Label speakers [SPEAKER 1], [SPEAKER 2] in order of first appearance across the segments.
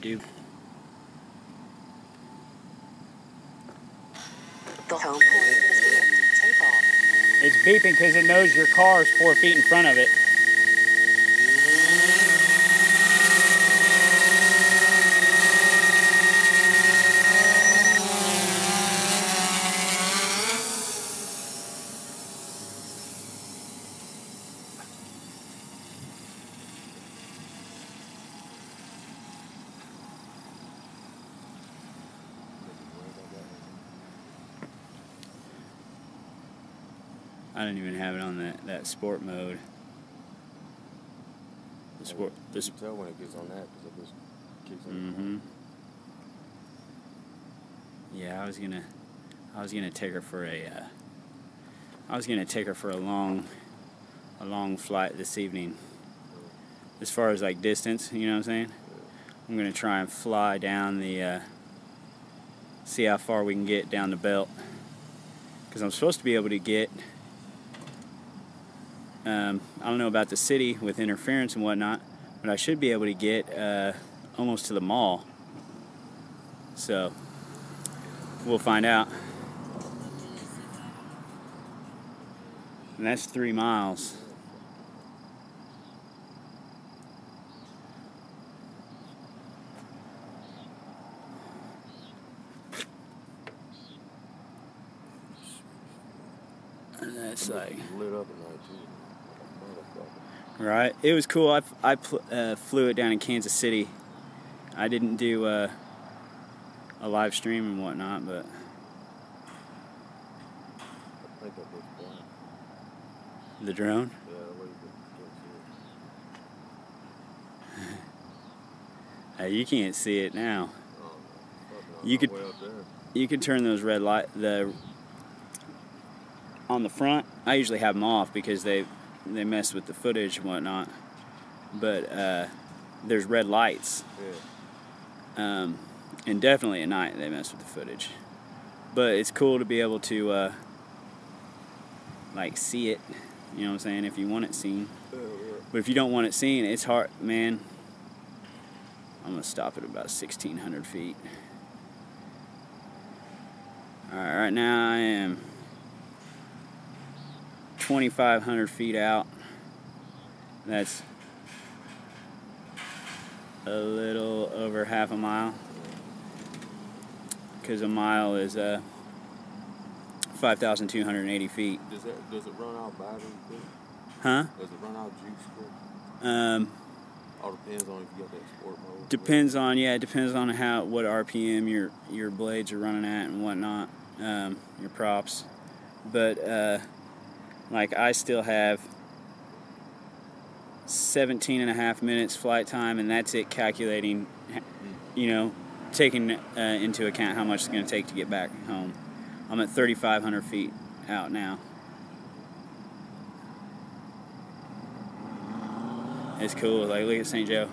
[SPEAKER 1] do.
[SPEAKER 2] The home pin is in. Take off.
[SPEAKER 1] It's beeping because it knows your car is 4 feet in front of it. I didn't even have it on that sport mode. The sport.
[SPEAKER 3] You can tell when it gets on that because it just kicks in.
[SPEAKER 1] Mm-hmm. Yeah, I was gonna take her for a long flight this evening. As far as like distance, you know what I'm saying? I'm gonna try and fly down see how far we can get down the belt. Because I'm supposed to be able to get. I don't know about the city with interference and whatnot, but I should be able to get almost to the mall. So we'll find out. And that's 3 miles. And that's like
[SPEAKER 3] lit up at night too.
[SPEAKER 1] Right. It was cool. I flew it down in Kansas City. I didn't do a live stream and whatnot, but
[SPEAKER 3] I think that looks blind.
[SPEAKER 1] The drone?
[SPEAKER 3] Yeah, the way you
[SPEAKER 1] You can't see it now.
[SPEAKER 3] Oh, no.
[SPEAKER 1] You could turn those red light on the front. I usually have them off because they mess with the footage and whatnot. But there's red lights.
[SPEAKER 3] Yeah.
[SPEAKER 1] And definitely at night they mess with the footage. But it's cool to be able to like see it. You know what I'm saying? If you want it seen.
[SPEAKER 3] Yeah.
[SPEAKER 1] But if you don't want it seen, it's hard, man. I'm gonna stop at about 1,600 feet. Alright, right now I am 2,500 feet out. That's a little over half a mile. Because a mile is 5,280 feet.
[SPEAKER 3] Does it run out battery quick?
[SPEAKER 1] Huh?
[SPEAKER 3] Does it run out juice quick? All depends on if you got that sport mode.
[SPEAKER 1] Depends on what RPM your blades are running at and whatnot, your props. But like I still have 17 and a half minutes flight time, and that's it calculating, taking into account how much it's going to take to get back home. I'm at 3,500 feet out now. It's cool. Like, look at St. Joe.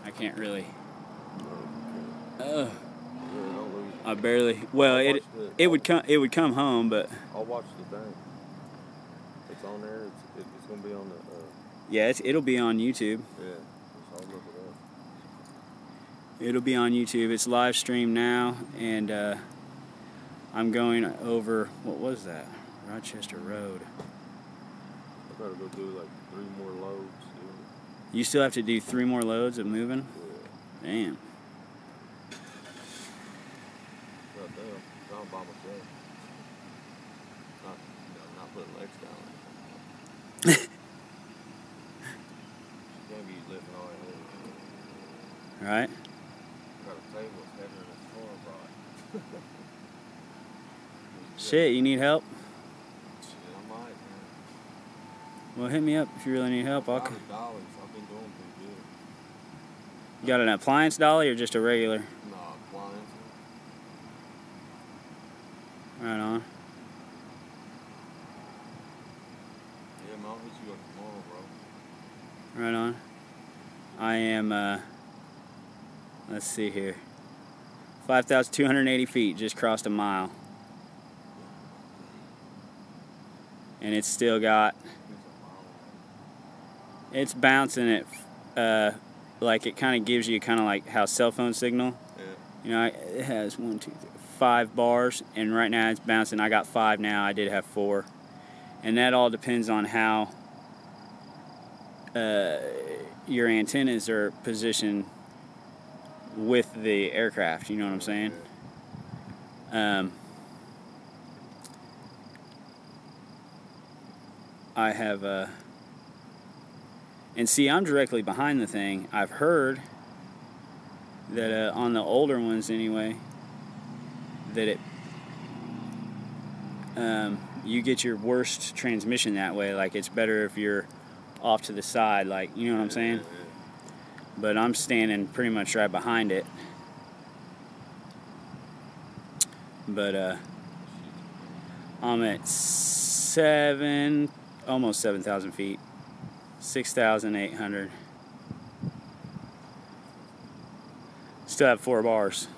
[SPEAKER 1] I can't really. I barely. Well, it would come home, but.
[SPEAKER 3] I'll watch the thing. It's on there. It's gonna be on the.
[SPEAKER 1] Yeah, it'll be on YouTube.
[SPEAKER 3] Yeah, I'll look it up.
[SPEAKER 1] It'll be on YouTube. It's live streamed now, and I'm going over. What was that? Rochester Road.
[SPEAKER 3] I gotta go do like 3 more loads.
[SPEAKER 1] You still have to do 3 more loads of moving?
[SPEAKER 3] Yeah.
[SPEAKER 1] Damn.
[SPEAKER 3] Right there. I'm by myself. Not putting legs down. Can't be lifting all that heavy.
[SPEAKER 1] Right?
[SPEAKER 3] Got a table that's heavier than this floor rod.
[SPEAKER 1] Shit, you need help?
[SPEAKER 3] Shit, I might, man.
[SPEAKER 1] Well, hit me up if you really need help.
[SPEAKER 3] $5. I've been doing pretty good.
[SPEAKER 1] You got an appliance dolly or just a regular?
[SPEAKER 3] No, appliance.
[SPEAKER 1] Right on.
[SPEAKER 3] Yeah, man, I'll hit you up tomorrow, bro.
[SPEAKER 1] Right on. I am, let's see here. 5,280 feet, just crossed a mile. And it's still got, it's bouncing at like it kind of gives you kind of like how cell phone signal.
[SPEAKER 3] Yeah.
[SPEAKER 1] You know, it has 1, 2, 3, 5 bars, and right now it's bouncing. I got 5 now. I did have 4, and that all depends on how your antennas are positioned with the aircraft. You know what I'm saying? I have and see, I'm directly behind the thing. I've heard that on the older ones anyway, that it you get your worst transmission that way. Like it's better if you're off to the side, like, you know what I'm saying? But I'm standing pretty much right behind it. But I'm at almost 7,000 feet, 6,800. Still have 4 bars.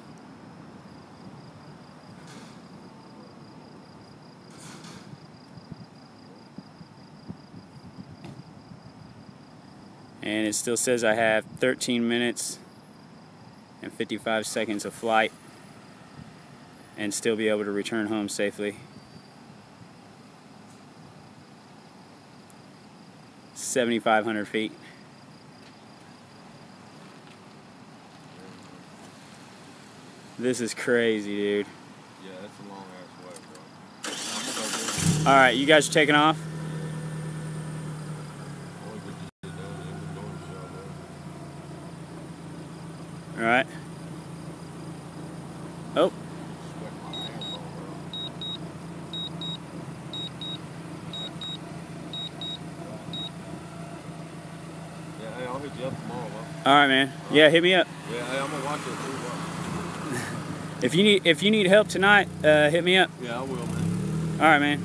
[SPEAKER 1] And it still says I have 13 minutes and 55 seconds of flight and still be able to return home safely. 7,500 feet. This is crazy, dude.
[SPEAKER 3] Yeah, that's a long ass way, bro.
[SPEAKER 1] Alright, you guys are taking off? Alright. Oh.
[SPEAKER 3] Yeah, hey, I'll hit you up tomorrow, bro.
[SPEAKER 1] Alright, man. Yeah, hit me up.
[SPEAKER 3] Yeah, hey, I'm gonna watch it too, bro.
[SPEAKER 1] If you need help tonight, hit me up.
[SPEAKER 3] Yeah, I will, man.
[SPEAKER 1] Alright, man.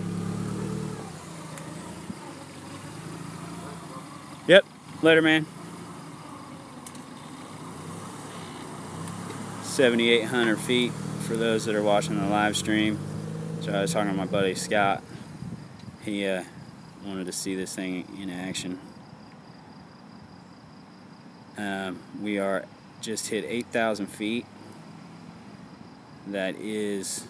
[SPEAKER 1] Yep. Later, man. 7,800 feet for those that are watching the live stream. So I was talking to my buddy Scott. He wanted to see this thing in action. We are just hit 8,000 feet. That is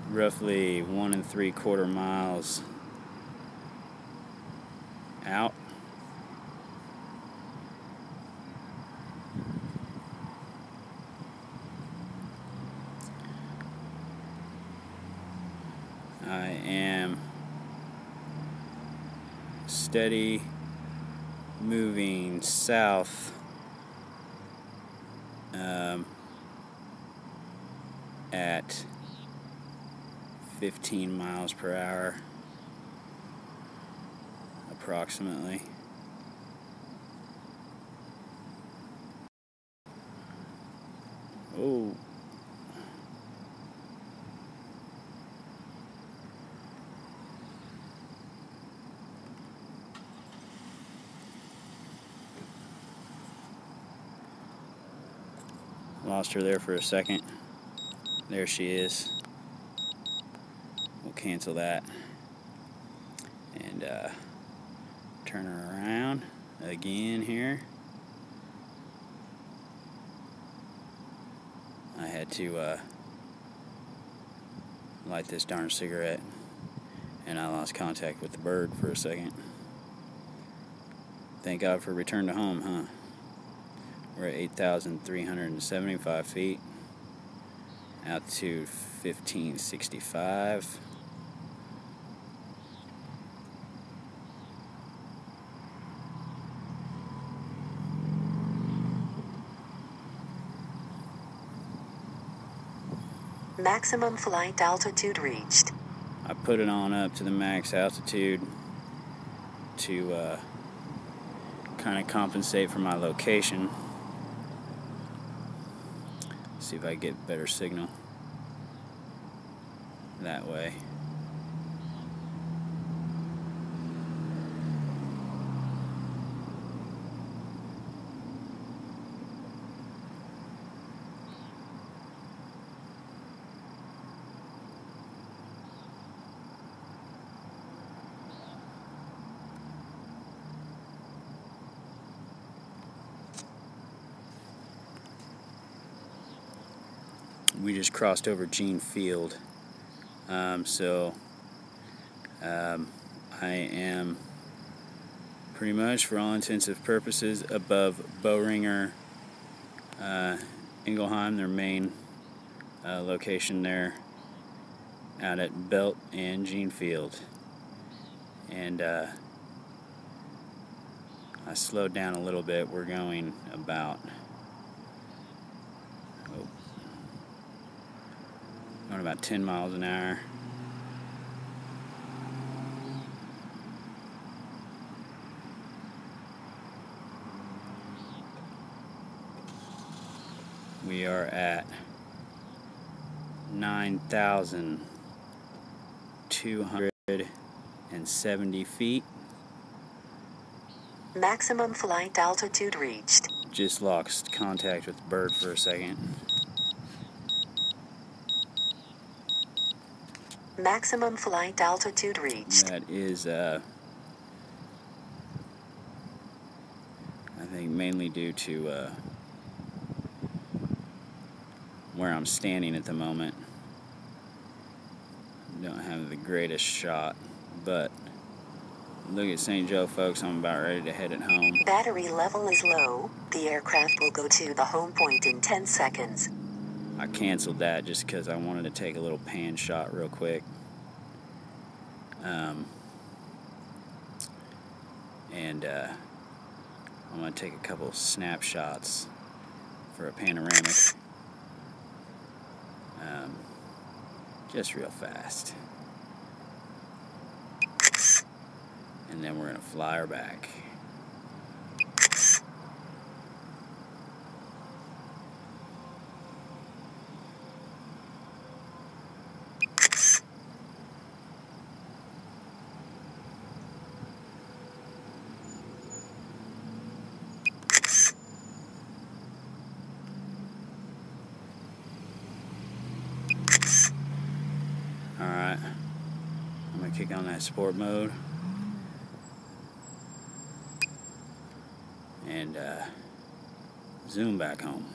[SPEAKER 1] roughly 1 3/4 miles out. I am steady moving south at 15 miles per hour approximately. Oh. Lost her there for a second. There she is. We'll cancel that and turn her around again here. I had to light this darn cigarette and I lost contact with the bird for a second. Thank God for return to home, huh? We're at 8,375 feet, altitude 1565.
[SPEAKER 2] Maximum flight altitude reached.
[SPEAKER 1] I put it on up to the max altitude to kind of compensate for my location. See if I get better signal that way. we just crossed over Gene Field. I am pretty much, for all intents and purposes, above Boehringer Ingelheim, their main location there, out at Belt and Gene Field. And I slowed down a little bit. We're going about going about 10 miles an hour. We are at 9,270 feet.
[SPEAKER 2] Maximum flight altitude reached.
[SPEAKER 1] Just lost contact with the bird for a second.
[SPEAKER 2] Maximum flight altitude reached.
[SPEAKER 1] That is, I think, mainly due to where I'm standing at the moment. Don't have the greatest shot, but look at St. Joe, folks. I'm about ready to head it home.
[SPEAKER 2] Battery level is low. The aircraft will go to the home point in 10 seconds.
[SPEAKER 1] I canceled that just because I wanted to take a little pan shot real quick. I'm going to take a couple snapshots for a panoramic. Just real fast. And then we're going to fly her back. Alright, I'm going to kick on that sport mode and zoom back home.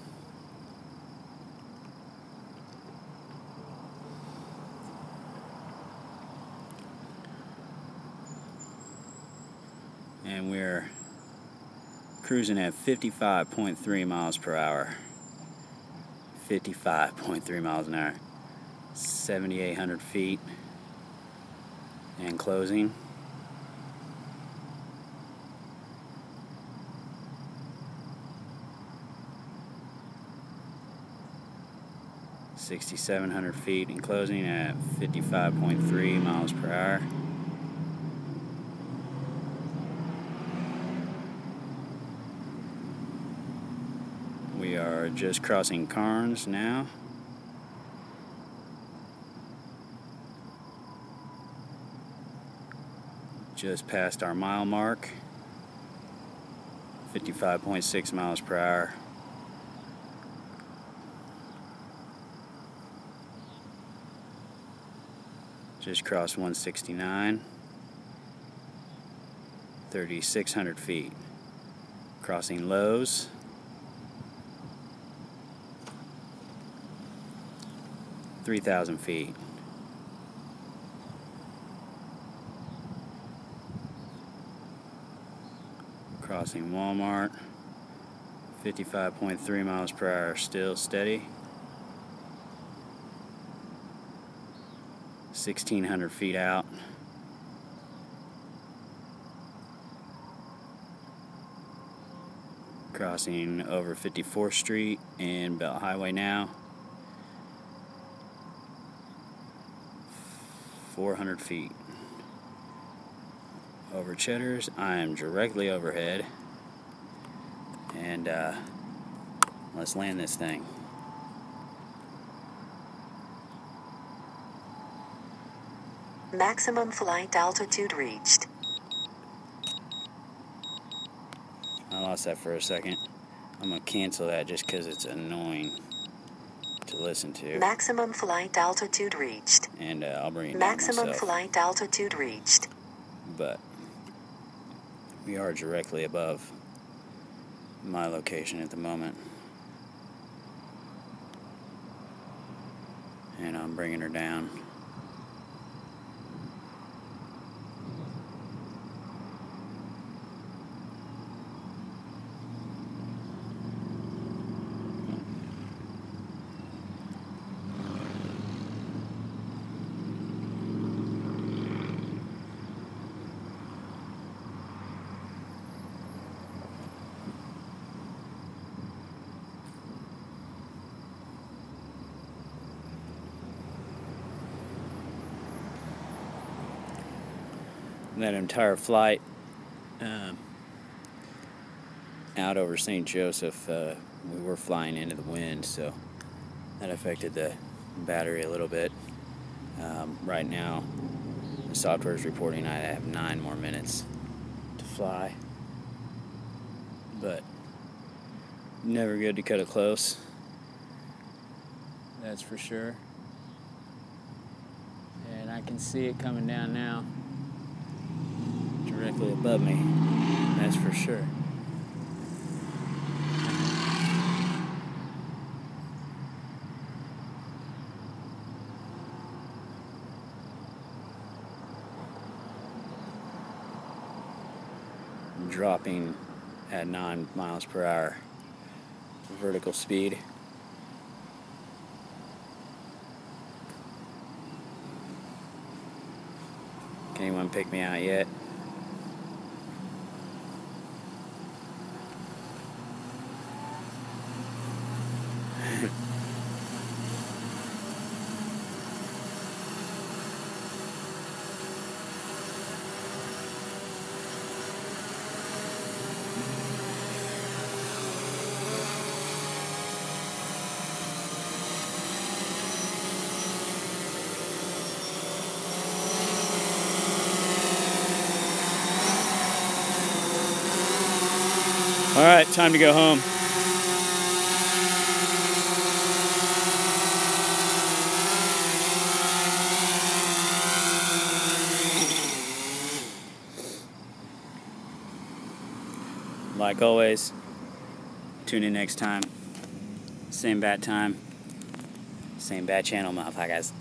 [SPEAKER 1] And we're cruising at 55.3 miles per hour. 55.3 miles an hour. 7,800 feet and closing. $6,700 feet and closing at 55.3 miles per hour. We are just crossing Cairns now. Just past our mile mark. 55.6 miles per hour. Just crossed 169. 3,600 feet. Crossing Lowe's. 3,000 feet. Crossing Walmart. 55.3 miles per hour, still steady. 1,600 feet out. Crossing over 54th Street and Belt Highway now. 400 feet. Over Cheddar's, I am directly overhead. And let's land this thing.
[SPEAKER 2] Maximum flight altitude reached.
[SPEAKER 1] I lost that for a second. I'm going to cancel that just because it's annoying to listen to.
[SPEAKER 2] Maximum flight altitude reached.
[SPEAKER 1] And I'll bring it down
[SPEAKER 2] Maximum
[SPEAKER 1] myself.
[SPEAKER 2] flight altitude reached.
[SPEAKER 1] But we are directly above my location at the moment. and I'm bringing her down. That entire flight out over St. Joseph, we were flying into the wind, so that affected the battery a little bit. Right now, the software is reporting I have 9 more minutes to fly, but never good to cut it close. That's for sure. And I can see it coming down now. Directly above me, that's for sure. I'm dropping at 9 miles per hour vertical speed. Can anyone pick me out yet? All right, time to go home. Like always, tune in next time. Same bat time, same bat channel, motherfuckers.